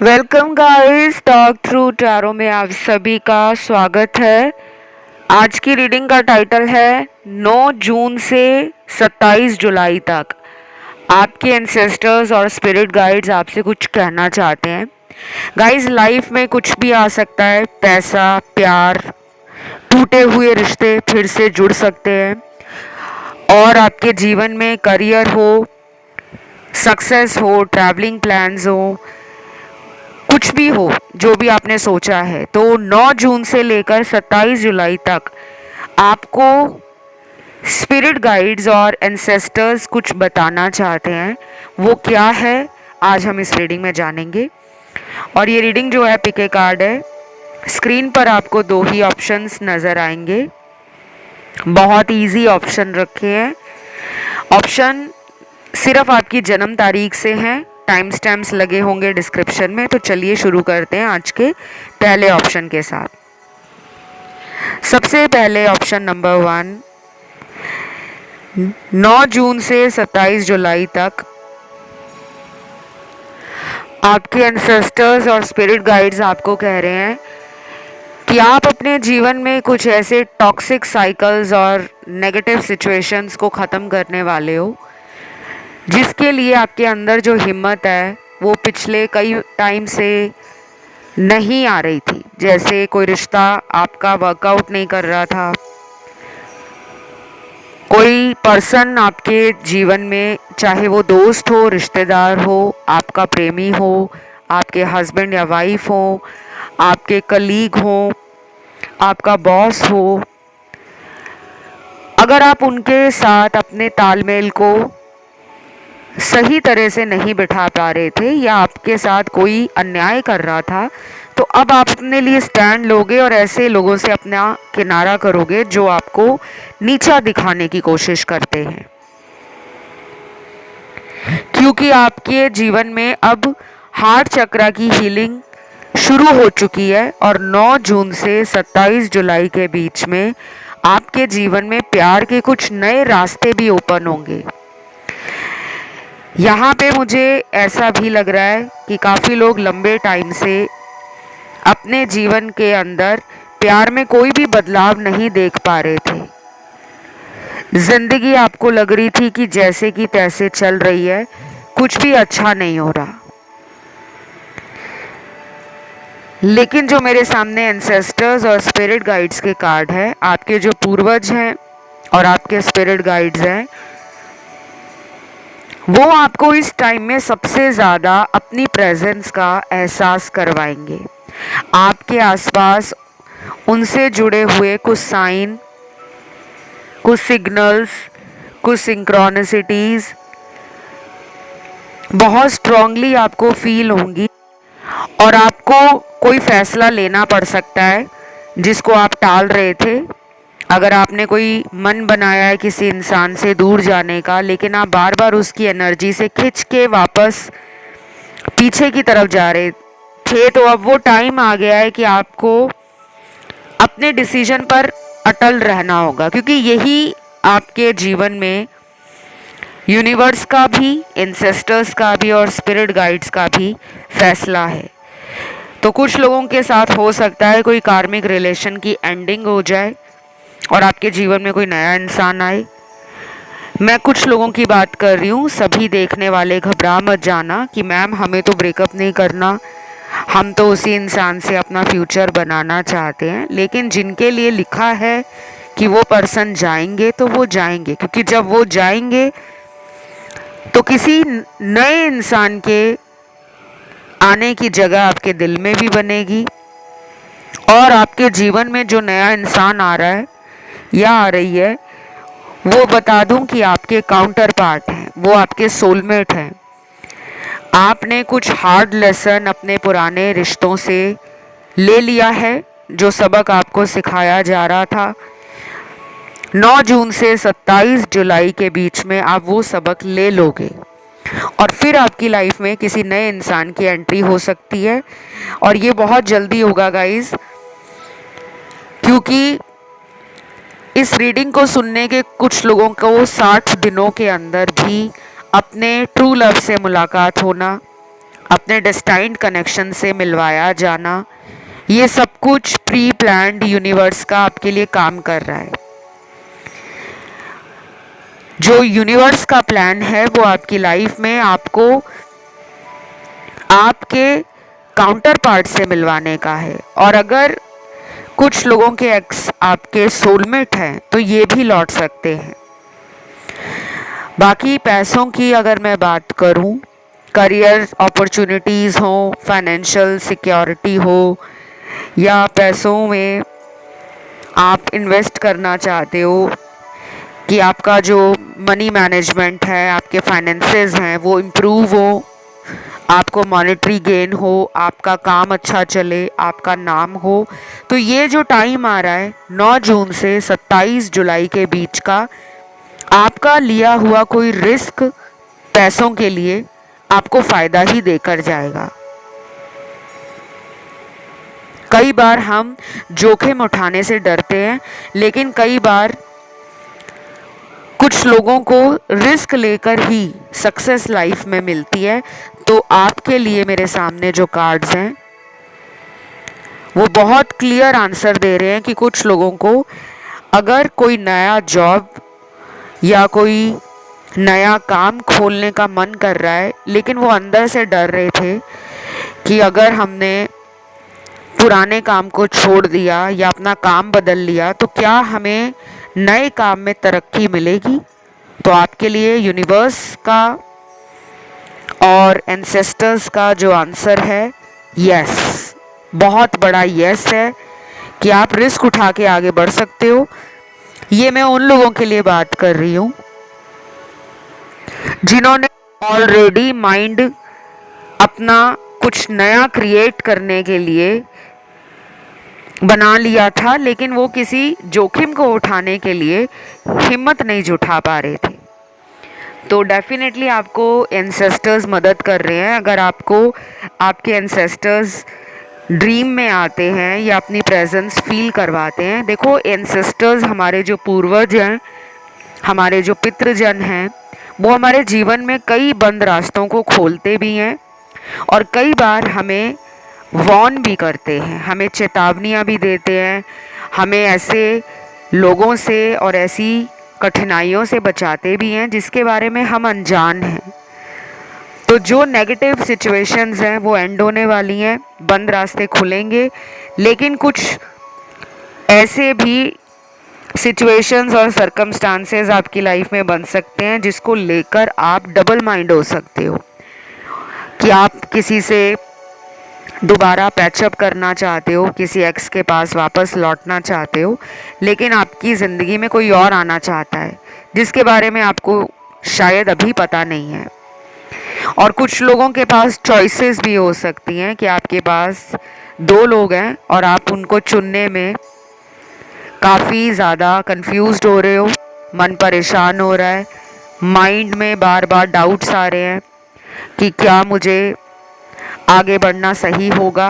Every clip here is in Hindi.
Welcome guys, talk through tarot में आप सभी का स्वागत है। आज की रीडिंग का टाइटल है 9 जून से 27 जुलाई तक आपके एंसेस्टर्स और स्पिरिट गाइड्स आपसे कुछ कहना चाहते हैं। गाइस, लाइफ में कुछ भी आ सकता है। पैसा, प्यार, टूटे हुए रिश्ते फिर से जुड़ सकते हैं और आपके जीवन में करियर हो, सक्सेस हो, ट्रैवलिंग प्लान्स हो, कुछ भी हो जो भी आपने सोचा है। तो 9 जून से लेकर 27 जुलाई तक आपको स्पिरिट गाइड्स और एंसेस्टर्स कुछ बताना चाहते हैं। वो क्या है, आज हम इस रीडिंग में जानेंगे। और ये रीडिंग जो है पिक ए कार्ड है। स्क्रीन पर आपको दो ही ऑप्शंस नज़र आएंगे। बहुत इजी ऑप्शन रखे हैं। ऑप्शन सिर्फ आपकी जन्म तारीख से हैं। टाइम स्टैम्प्स लगे होंगे डिस्क्रिप्शन में। तो चलिए शुरू करते हैं आज के पहले ऑप्शन के साथ। सबसे पहले ऑप्शन नंबर 1, 9 जून से 27 जुलाई तक आपके एंसेस्टर्स और स्पिरिट गाइड्स आपको कह रहे हैं कि आप अपने जीवन में कुछ ऐसे टॉक्सिक साइकिल्स और नेगेटिव सिचुएशंस को ख़त्म करने वाले हो जिसके लिए आपके अंदर जो हिम्मत है वो पिछले कई टाइम से नहीं आ रही थी। जैसे कोई रिश्ता आपका वर्कआउट नहीं कर रहा था, कोई पर्सन आपके जीवन में, चाहे वो दोस्त हो, रिश्तेदार हो, आपका प्रेमी हो, आपके हस्बैंड या वाइफ हो, आपके कलीग हो, आपका बॉस हो, अगर आप उनके साथ अपने तालमेल को सही तरह से नहीं बिठा पा रहे थे या आपके साथ कोई अन्याय कर रहा था, तो अब आप अपने लिए स्टैंड लोगे और ऐसे लोगों से अपना किनारा करोगे जो आपको नीचा दिखाने की कोशिश करते हैं। क्योंकि आपके जीवन में अब हार्ट चक्र की हीलिंग शुरू हो चुकी है और 9 जून से 27 जुलाई के बीच में आपके जीवन में प्यार के कुछ नए रास्ते भी ओपन होंगे। यहाँ पे मुझे ऐसा भी लग रहा है कि काफ़ी लोग लंबे टाइम से अपने जीवन के अंदर प्यार में कोई भी बदलाव नहीं देख पा रहे थे। जिंदगी आपको लग रही थी कि जैसे कि तैसे चल रही है, कुछ भी अच्छा नहीं हो रहा। लेकिन जो मेरे सामने एंसेस्टर्स और स्पिरिट गाइड्स के कार्ड है, आपके जो पूर्वज हैं और आपके स्पिरिट गाइड्स हैं, वो आपको इस टाइम में सबसे ज़्यादा अपनी प्रेजेंस का एहसास करवाएंगे। आपके आसपास उनसे जुड़े हुए कुछ साइन, कुछ सिग्नल्स, कुछ सिंक्रोनिसिटीज़ बहुत स्ट्रांगली आपको फील होंगी और आपको कोई फैसला लेना पड़ सकता है जिसको आप टाल रहे थे। अगर आपने कोई मन बनाया है किसी इंसान से दूर जाने का, लेकिन आप बार बार उसकी एनर्जी से खिंच के वापस पीछे की तरफ जा रहे थे, तो अब वो टाइम आ गया है कि आपको अपने डिसीजन पर अटल रहना होगा। क्योंकि यही आपके जीवन में यूनिवर्स का भी, एंसेस्टर्स का भी और स्पिरिट गाइड्स का भी फैसला है। तो कुछ लोगों के साथ हो सकता है कोई कार्मिक रिलेशन की एंडिंग हो जाए और आपके जीवन में कोई नया इंसान आए। मैं कुछ लोगों की बात कर रही हूँ। सभी देखने वाले घबरा मत जाना कि मैम हमें तो ब्रेकअप नहीं करना, हम तो उसी इंसान से अपना फ्यूचर बनाना चाहते हैं। लेकिन जिनके लिए लिखा है कि वो पर्सन जाएंगे तो वो जाएंगे, क्योंकि जब वो जाएंगे तो किसी नए इंसान के आने की जगह आपके दिल में भी बनेगी और आपके जीवन में जो नया इंसान आ रहा है या आ रही है, वो बता दूं कि आपके काउंटर पार्ट हैं, वो आपके सोलमेट हैं। आपने कुछ हार्ड लेसन अपने पुराने रिश्तों से ले लिया है, जो सबक आपको सिखाया जा रहा था। 9 जून से 27 जुलाई के बीच में आप वो सबक ले लोगे और फिर आपकी लाइफ में किसी नए इंसान की एंट्री हो सकती है। और ये बहुत जल्दी होगा गाइस, क्योंकि इस रीडिंग को सुनने के कुछ लोगों को 60 दिनों के अंदर भी अपने ट्रू लव से मुलाकात होना, अपने डेस्टाइन्ड कनेक्शन से मिलवाया जाना, ये सब कुछ प्री प्लान्ड यूनिवर्स का आपके लिए काम कर रहा है। जो यूनिवर्स का प्लान है वो आपकी लाइफ में आपको आपके काउंटर पार्ट से मिलवाने का है। और अगर कुछ लोगों के एक्स आपके सोलमेट हैं तो ये भी लौट सकते हैं। बाकी पैसों की अगर मैं बात करूं, करियर अपॉर्चुनिटीज़ हो, फाइनेंशियल सिक्योरिटी हो, या पैसों में आप इन्वेस्ट करना चाहते हो कि आपका जो मनी मैनेजमेंट है, आपके फाइनेंसेस हैं वो इम्प्रूव हो, आपको मॉनेटरी गेन हो, आपका काम अच्छा चले, आपका नाम हो, तो ये जो टाइम आ रहा है 9 जून से 27 जुलाई के बीच का, आपका लिया हुआ कोई रिस्क पैसों के लिए आपको फ़ायदा ही देकर जाएगा। कई बार हम जोखिम उठाने से डरते हैं, लेकिन कई बार कुछ लोगों को रिस्क लेकर ही सक्सेस लाइफ में मिलती है। तो आपके लिए मेरे सामने जो कार्ड्स हैं वो बहुत क्लियर आंसर दे रहे हैं कि कुछ लोगों को अगर कोई नया जॉब या कोई नया काम खोलने का मन कर रहा है, लेकिन वो अंदर से डर रहे थे कि अगर हमने पुराने काम को छोड़ दिया या अपना काम बदल लिया तो क्या हमें नए काम में तरक्की मिलेगी। तो आपके लिए यूनिवर्स का और एंसेस्टर्स का जो आंसर है यस, बहुत बड़ा यस है कि आप रिस्क उठा के आगे बढ़ सकते हो। ये मैं उन लोगों के लिए बात कर रही हूँ जिन्होंने ऑलरेडी माइंड अपना कुछ नया क्रिएट करने के लिए बना लिया था, लेकिन वो किसी जोखिम को उठाने के लिए हिम्मत नहीं जुटा पा रहे थे। तो डेफिनेटली आपको एंसेस्टर्स मदद कर रहे हैं। अगर आपको आपके एंसेस्टर्स ड्रीम में आते हैं या अपनी प्रेजेंस फील करवाते हैं, देखो एंसेस्टर्स हमारे जो पूर्वज हैं, हमारे जो पितृजन हैं, वो हमारे जीवन में कई बंद रास्तों को खोलते भी हैं और कई बार हमें वॉर्न भी करते हैं, हमें चेतावनियाँ भी देते हैं, हमें ऐसे लोगों से और ऐसी कठिनाइयों से बचाते भी हैं जिसके बारे में हम अनजान हैं। तो जो नेगेटिव सिचुएशंस हैं वो एंड होने वाली हैं, बंद रास्ते खुलेंगे, लेकिन कुछ ऐसे भी सिचुएशंस और सर्कमस्टांसेस आपकी लाइफ में बन सकते हैं जिसको लेकर आप डबल माइंड हो सकते हो कि आप किसी से दोबारा पैचअप करना चाहते हो, किसी एक्स के पास वापस लौटना चाहते हो, लेकिन आपकी ज़िंदगी में कोई और आना चाहता है जिसके बारे में आपको शायद अभी पता नहीं है। और कुछ लोगों के पास चॉइसेस भी हो सकती हैं कि आपके पास 2 लोग हैं और आप उनको चुनने में काफ़ी ज़्यादा कंफ्यूज्ड हो रहे हो, मन परेशान हो रहा है, माइंड में बार बार डाउट्स आ रहे हैं कि क्या मुझे आगे बढ़ना सही होगा,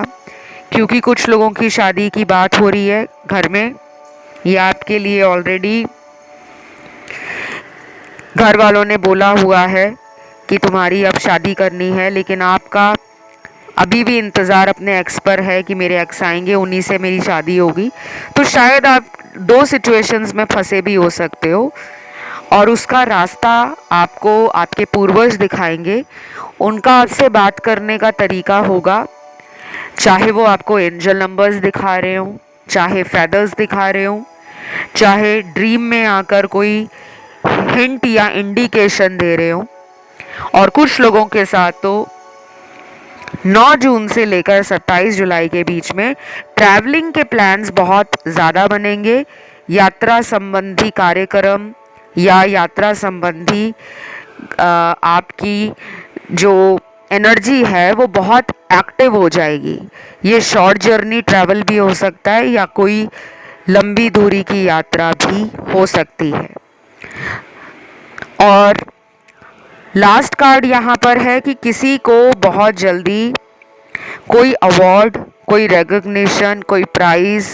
क्योंकि कुछ लोगों की शादी की बात हो रही है घर में, या आपके लिए ऑलरेडी घर वालों ने बोला हुआ है कि तुम्हारी अब शादी करनी है, लेकिन आपका अभी भी इंतज़ार अपने एक्स पर है कि मेरे एक्स आएंगे, उन्हीं से मेरी शादी होगी। तो शायद आप 2 सिचुएशंस में फंसे भी हो सकते हो और उसका रास्ता आपको आपके पूर्वज दिखाएंगे। उनका आपसे बात करने का तरीका होगा, चाहे वो आपको एंजल नंबर्स दिखा रहे हों, चाहे फेदर्स दिखा रहे हों, चाहे ड्रीम में आकर कोई हिंट या इंडिकेशन दे रहे हों। और कुछ लोगों के साथ तो 9 जून से लेकर 27 जुलाई के बीच में ट्रैवलिंग के प्लान्स बहुत ज़्यादा बनेंगे। यात्रा संबंधी कार्यक्रम या यात्रा संबंधी आपकी जो एनर्जी है वो बहुत एक्टिव हो जाएगी। ये शॉर्ट जर्नी ट्रैवल भी हो सकता है या कोई लंबी दूरी की यात्रा भी हो सकती है। और लास्ट कार्ड यहाँ पर है कि किसी को बहुत जल्दी कोई अवार्ड, कोई रिकॉग्निशन, कोई प्राइज़,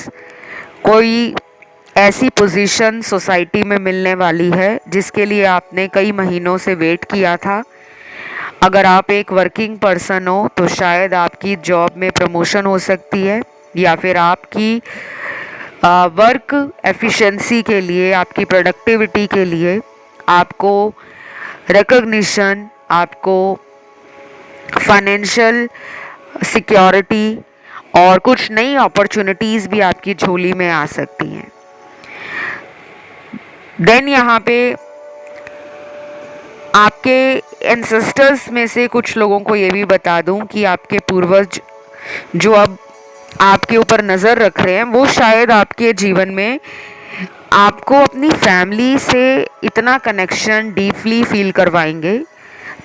कोई ऐसी पोजीशन सोसाइटी में मिलने वाली है जिसके लिए आपने कई महीनों से वेट किया था। अगर आप एक वर्किंग पर्सन हो तो शायद आपकी जॉब में प्रमोशन हो सकती है, या फिर आपकी वर्क एफिशिएंसी के लिए, आपकी प्रोडक्टिविटी के लिए आपको रिकॉग्निशन, आपको फाइनेंशियल सिक्योरिटी और कुछ नई अपॉर्चुनिटीज़ भी आपकी झोली में आ सकती हैं। देन यहाँ पे आपके एंसेस्टर्स में से कुछ लोगों को ये भी बता दूं कि आपके पूर्वज जो अब आपके ऊपर नज़र रख रहे हैं, वो शायद आपके जीवन में आपको अपनी फैमिली से इतना कनेक्शन डीपली फील करवाएंगे।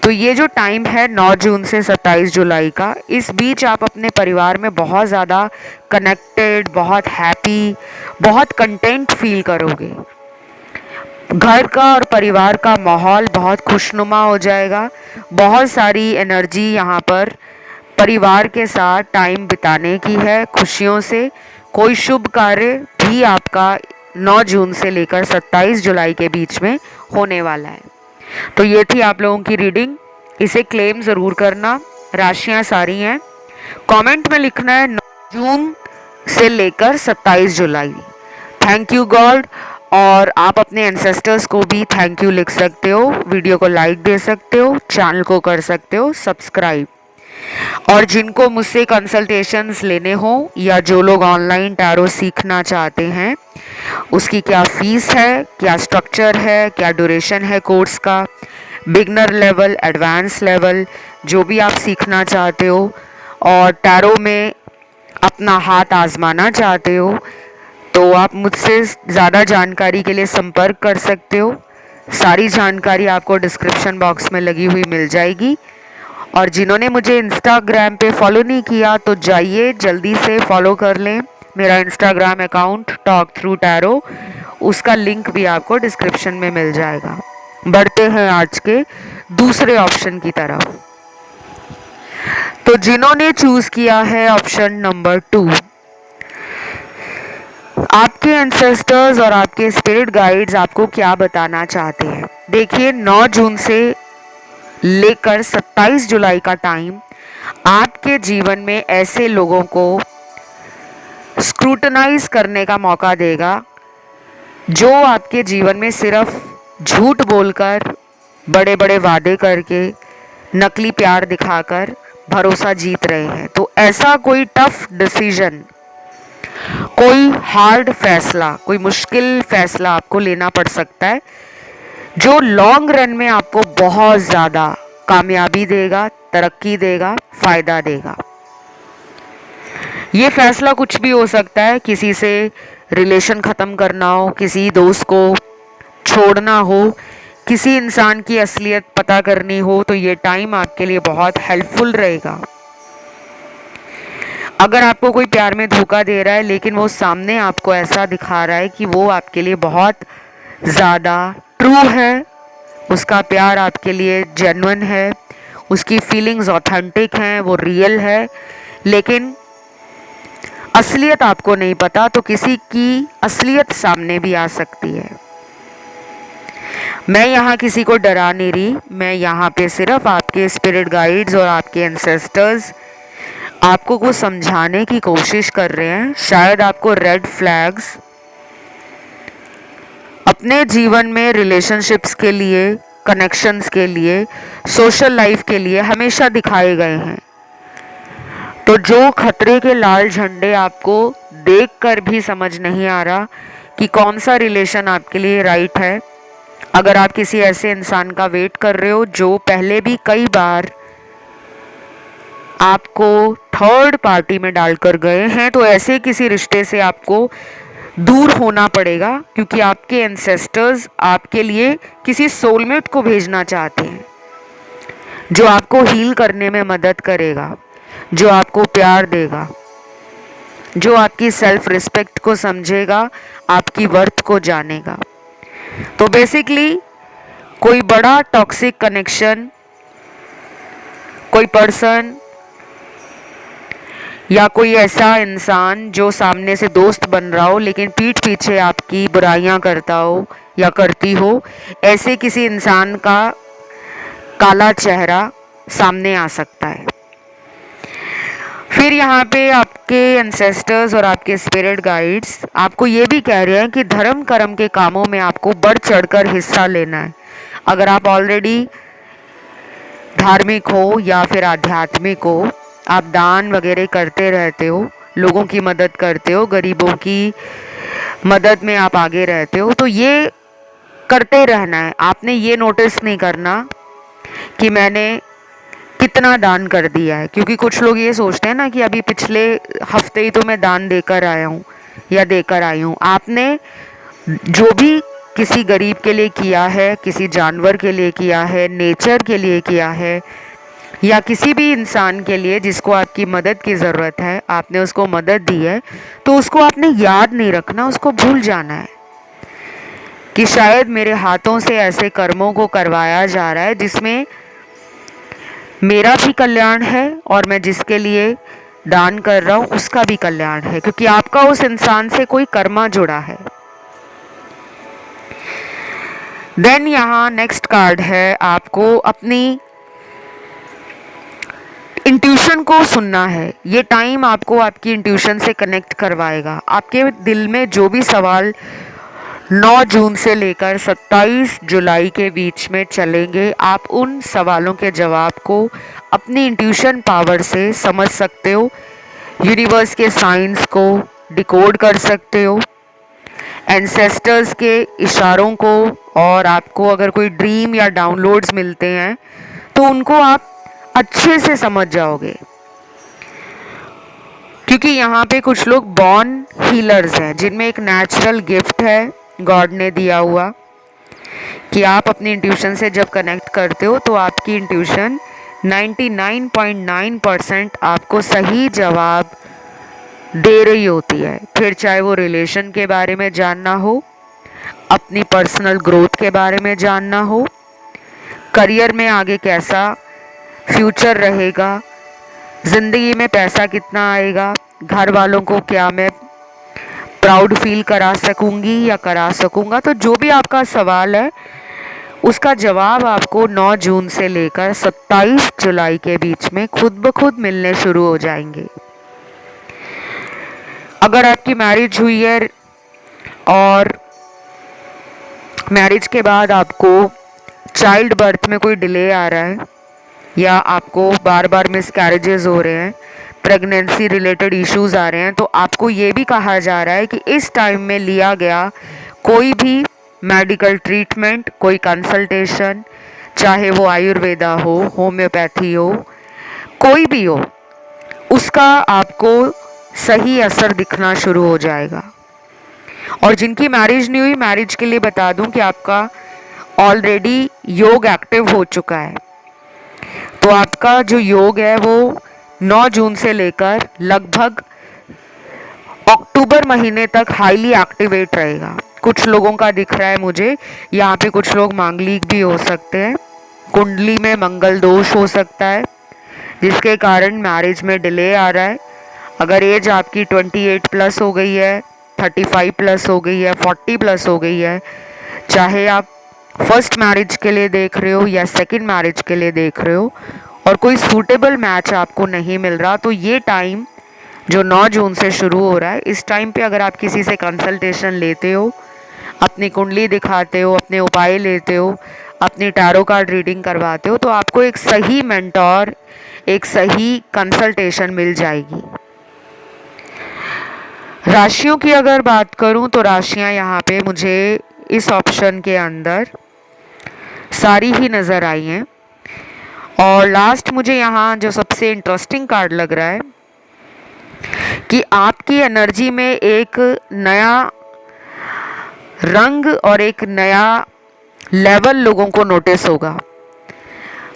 तो ये जो टाइम है 9 जून से 27 जुलाई का, इस बीच आप अपने परिवार में बहुत ज़्यादा कनेक्टेड, बहुत हैप्पी, बहुत कंटेंट फील करोगे। घर का और परिवार का माहौल बहुत खुशनुमा हो जाएगा। बहुत सारी एनर्जी यहाँ पर परिवार के साथ टाइम बिताने की है, खुशियों से। कोई शुभ कार्य भी आपका 9 जून से लेकर 27 जुलाई के बीच में होने वाला है। तो ये थी आप लोगों की रीडिंग। इसे क्लेम ज़रूर करना। राशियाँ सारी हैं। कमेंट में लिखना है 9 जून से लेकर 27 जुलाई। Thank you God. और आप अपने एंसेस्टर्स को भी थैंक यू लिख सकते हो। वीडियो को लाइक दे सकते हो, चैनल को कर सकते हो सब्सक्राइब। और जिनको मुझसे कंसल्टेशंस लेने हो या जो लोग ऑनलाइन टैरो सीखना चाहते हैं, उसकी क्या फीस है, क्या स्ट्रक्चर है, क्या ड्यूरेशन है कोर्स का, बिगनर लेवल, एडवांस लेवल, जो भी आप सीखना चाहते हो और टैरो में अपना हाथ आजमाना चाहते हो, तो आप मुझसे ज़्यादा जानकारी के लिए संपर्क कर सकते हो। सारी जानकारी आपको डिस्क्रिप्शन बॉक्स में लगी हुई मिल जाएगी। और जिन्होंने मुझे इंस्टाग्राम पे फॉलो नहीं किया तो जाइए जल्दी से फॉलो कर लें। मेरा Instagram account talk through tarot, उसका लिंक भी आपको डिस्क्रिप्शन में मिल जाएगा। बढ़ते हैं आज के दूसरे ऑप्शन की तरफ। तो जिन्होंने चूज़ किया है ऑप्शन नंबर 2, आपके एंसेस्टर्स और आपके स्पिरिट गाइड्स आपको क्या बताना चाहते हैं। देखिए, 9 जून से लेकर 27 जुलाई का टाइम आपके जीवन में ऐसे लोगों को स्क्रूटनाइज करने का मौका देगा जो आपके जीवन में सिर्फ झूठ बोलकर, बड़े बड़े वादे करके, नकली प्यार दिखाकर भरोसा जीत रहे हैं। तो ऐसा कोई टफ डिसीजन, कोई हार्ड फैसला, कोई मुश्किल फैसला आपको लेना पड़ सकता है जो लॉन्ग रन में आपको बहुत ज़्यादा कामयाबी देगा, तरक्की देगा, फ़ायदा देगा। ये फैसला कुछ भी हो सकता है। किसी से रिलेशन ख़त्म करना हो, किसी दोस्त को छोड़ना हो, किसी इंसान की असलियत पता करनी हो, तो ये टाइम आपके लिए बहुत हेल्पफुल रहेगा। अगर आपको कोई प्यार में धोखा दे रहा है लेकिन वो सामने आपको ऐसा दिखा रहा है कि वो आपके लिए बहुत ज़्यादा ट्रू है, उसका प्यार आपके लिए जेन्युइन है, उसकी फीलिंग्स ऑथेंटिक हैं, वो रियल है, लेकिन असलियत आपको नहीं पता, तो किसी की असलियत सामने भी आ सकती है। मैं यहाँ किसी को डरा नहीं रही। मैं यहाँ पे सिर्फ आपके स्पिरिट गाइड्स और आपके एंसेस्टर्स आपको कुछ समझाने की कोशिश कर रहे हैं। शायद आपको रेड फ्लैग्स अपने जीवन में रिलेशनशिप्स के लिए, कनेक्शंस के लिए, सोशल लाइफ के लिए हमेशा दिखाए गए हैं। तो जो खतरे के लाल झंडे आपको देखकर भी समझ नहीं आ रहा कि कौन सा रिलेशन आपके लिए राइट है, अगर आप किसी ऐसे इंसान का वेट कर रहे हो जो पहले भी कई बार आपको थर्ड पार्टी में डालकर गए हैं, तो ऐसे किसी रिश्ते से आपको दूर होना पड़ेगा, क्योंकि आपके एंसेस्टर्स आपके लिए किसी सोलमेट को भेजना चाहते हैं जो आपको हील करने में मदद करेगा, जो आपको प्यार देगा, जो आपकी सेल्फ रिस्पेक्ट को समझेगा, आपकी वर्थ को जानेगा। तो बेसिकली कोई बड़ा टॉक्सिक कनेक्शन, कोई पर्सन या कोई ऐसा इंसान जो सामने से दोस्त बन रहा हो लेकिन पीठ पीछे आपकी बुराइयां करता हो या करती हो, ऐसे किसी इंसान का काला चेहरा सामने आ सकता है। फिर यहाँ पे आपके एंसेस्टर्स और आपके स्पिरिट गाइड्स आपको ये भी कह रहे हैं कि धर्म कर्म के कामों में आपको बढ़ चढ़कर हिस्सा लेना है। अगर आप ऑलरेडी धार्मिक हो या फिर आध्यात्मिक हो, आप दान वगैरह करते रहते हो, लोगों की मदद करते हो, गरीबों की मदद में आप आगे रहते हो, तो ये करते रहना है। आपने ये नोटिस नहीं करना कि मैंने कितना दान कर दिया है, क्योंकि कुछ लोग ये सोचते हैं ना कि अभी पिछले हफ्ते ही तो मैं दान देकर आया हूँ या देकर आई हूँ। आपने जो भी किसी गरीब के लिए किया है, किसी जानवर के लिए किया है, नेचर के लिए किया है, या किसी भी इंसान के लिए जिसको आपकी मदद की ज़रूरत है, आपने उसको मदद दी है, तो उसको आपने याद नहीं रखना, उसको भूल जाना है कि शायद मेरे हाथों से ऐसे कर्मों को करवाया जा रहा है जिसमें मेरा भी कल्याण है और मैं जिसके लिए दान कर रहा हूँ उसका भी कल्याण है, क्योंकि आपका उस इंसान से कोई कर्मा जुड़ा है। देन यहाँ नेक्स्ट कार्ड है, आपको अपनी इंट्यूशन को सुनना है। ये टाइम आपको आपकी इंट्यूशन से कनेक्ट करवाएगा। आपके दिल में जो भी सवाल 9 जून से लेकर 27 जुलाई के बीच में चलेंगे, आप उन सवालों के जवाब को अपनी इंट्यूशन पावर से समझ सकते हो, यूनिवर्स के साइंस को डिकोड कर सकते हो, एंसेस्टर्स के इशारों को, और आपको अगर कोई ड्रीम या डाउनलोड्स मिलते हैं तो उनको आप अच्छे से समझ जाओगे, क्योंकि यहाँ पे कुछ लोग बॉर्न हीलर्स हैं जिनमें एक नेचुरल गिफ्ट है गॉड ने दिया हुआ कि आप अपनी इंट्यूशन से जब कनेक्ट करते हो तो आपकी इंट्यूशन 99.9% आपको सही जवाब दे रही होती है। फिर चाहे वो रिलेशन के बारे में जानना हो, अपनी पर्सनल ग्रोथ के बारे में जानना हो, करियर में आगे कैसा फ्यूचर रहेगा, ज़िंदगी में पैसा कितना आएगा, घर वालों को क्या मैं प्राउड फील करा सकूंगी या करा सकूंगा। तो जो भी आपका सवाल है उसका जवाब आपको 9 जून से लेकर 27 जुलाई के बीच में खुद ब खुद मिलने शुरू हो जाएंगे। अगर आपकी मैरिज हुई है और मैरिज के बाद आपको चाइल्ड बर्थ में कोई डिले आ रहा है या आपको बार बार मिसकैरेजेस हो रहे हैं, प्रेगनेंसी रिलेटेड इश्यूज आ रहे हैं, तो आपको ये भी कहा जा रहा है कि इस टाइम में लिया गया कोई भी मेडिकल ट्रीटमेंट, कोई कंसल्टेशन, चाहे वो आयुर्वेदा हो, होम्योपैथी हो, कोई भी हो, उसका आपको सही असर दिखना शुरू हो जाएगा। और जिनकी मैरिज नहीं हुई, मैरिज के लिए बता दूं कि आपका ऑलरेडी योग एक्टिव हो चुका है, तो आपका जो योग है वो 9 जून से लेकर लगभग अक्टूबर महीने तक हाईली एक्टिवेट रहेगा। कुछ लोगों का दिख रहा है मुझे यहाँ पे, कुछ लोग मांगलिक भी हो सकते हैं, कुंडली में मंगल दोष हो सकता है जिसके कारण मैरिज में डिले आ रहा है। अगर एज आपकी 28 प्लस हो गई है, 35 प्लस हो गई है, 40 प्लस हो गई है, चाहे आप फर्स्ट मैरिज के लिए देख रहे हो या सेकंड मैरिज के लिए देख रहे हो और कोई सूटेबल मैच आपको नहीं मिल रहा, तो ये टाइम जो 9 जून से शुरू हो रहा है, इस टाइम पे अगर आप किसी से कंसल्टेशन लेते हो, अपनी कुंडली दिखाते हो, अपने उपाय लेते हो, अपनी टैरो कार्ड रीडिंग करवाते हो, तो आपको एक सही मेंटोर, एक सही कंसल्टेशन मिल जाएगी। राशियों की अगर बात करूं तो राशियां यहाँ पे मुझे इस ऑप्शन के अंदर सारी ही नज़र आई हैं, और लास्ट मुझे यहाँ जो सबसे इंटरेस्टिंग कार्ड लग रहा है कि आपकी एनर्जी में एक नया रंग और एक नया लेवल लोगों को नोटिस होगा।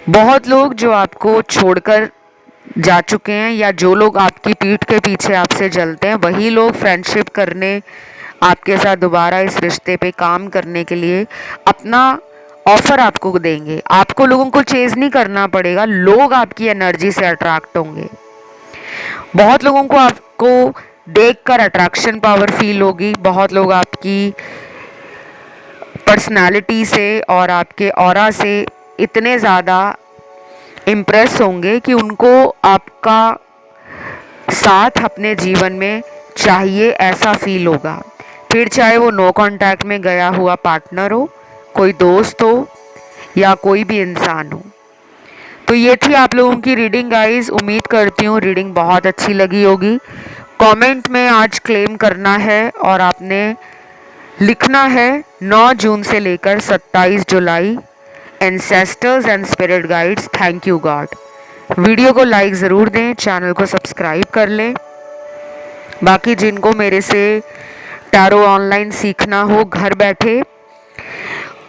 बहुत लोग जो आपको छोड़कर जा चुके हैं या जो लोग आपकी पीठ के पीछे आपसे जलते हैं, वही लोग फ्रेंडशिप करने आपके साथ दोबारा इस रिश्ते पे काम करने के लिए अपना ऑफर आपको देंगे। आपको लोगों को चेज नहीं करना पड़ेगा, लोग आपकी एनर्जी से अट्रैक्ट होंगे। बहुत लोगों को आपको देखकर अट्रैक्शन पावर फील होगी, बहुत लोग आपकी पर्सनालिटी से और आपके ऑरा से इतने ज़्यादा इम्प्रेस होंगे कि उनको आपका साथ अपने जीवन में चाहिए, ऐसा फील होगा। फिर चाहे वो नो कांटेक्ट में गया हुआ पार्टनर हो, कोई दोस्त हो या कोई भी इंसान हो। तो ये थी आप लोगों की रीडिंग गाइस। उम्मीद करती हूँ रीडिंग बहुत अच्छी लगी होगी। कमेंट में आज क्लेम करना है और आपने लिखना है 9 जून से लेकर 27 जुलाई। Ancestors and spirit guides, thank you God. Video को लाइक ज़रूर दें, चैनल को सब्सक्राइब कर लें। बाकी जिनको मेरे से टैरो ऑनलाइन सीखना हो, घर बैठे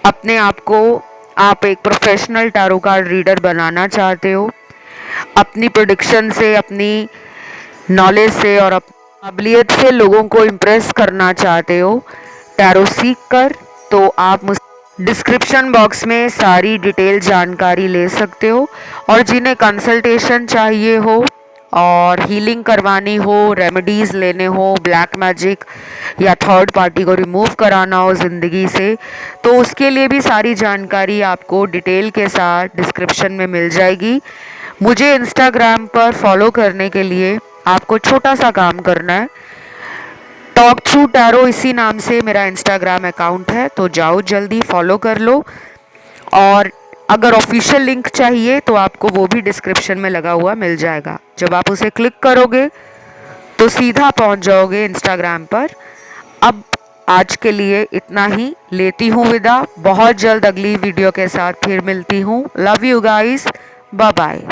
अपने आप को आप एक प्रोफेशनल टैरो कार्ड रीडर बनाना चाहते हो, अपनी प्रेडिक्शन से, अपनी नॉलेज से और काबिलियत से लोगों को इम्प्रेस करना चाहते हो टैरो सीख कर, तो आप मुझ डिस्क्रिप्शन बॉक्स में सारी डिटेल जानकारी ले सकते हो। और जिन्हें कंसल्टेशन चाहिए हो और हीलिंग करवानी हो, रेमेडीज़ लेने हो, ब्लैक मैजिक या थर्ड पार्टी को रिमूव कराना हो ज़िंदगी से, तो उसके लिए भी सारी जानकारी आपको डिटेल के साथ डिस्क्रिप्शन में मिल जाएगी। मुझे इंस्टाग्राम पर फॉलो करने के लिए आपको छोटा सा काम करना है। टॉक थ्रू टैरो इसी नाम से मेरा इंस्टाग्राम अकाउंट है, तो जाओ जल्दी फॉलो कर लो। और अगर ऑफिशियल लिंक चाहिए तो आपको वो भी डिस्क्रिप्शन में लगा हुआ मिल जाएगा। जब आप उसे क्लिक करोगे तो सीधा पहुंच जाओगे इंस्टाग्राम पर। अब आज के लिए इतना ही, लेती हूँ विदा। बहुत जल्द अगली वीडियो के साथ फिर मिलती हूँ। Love you guys, bye bye.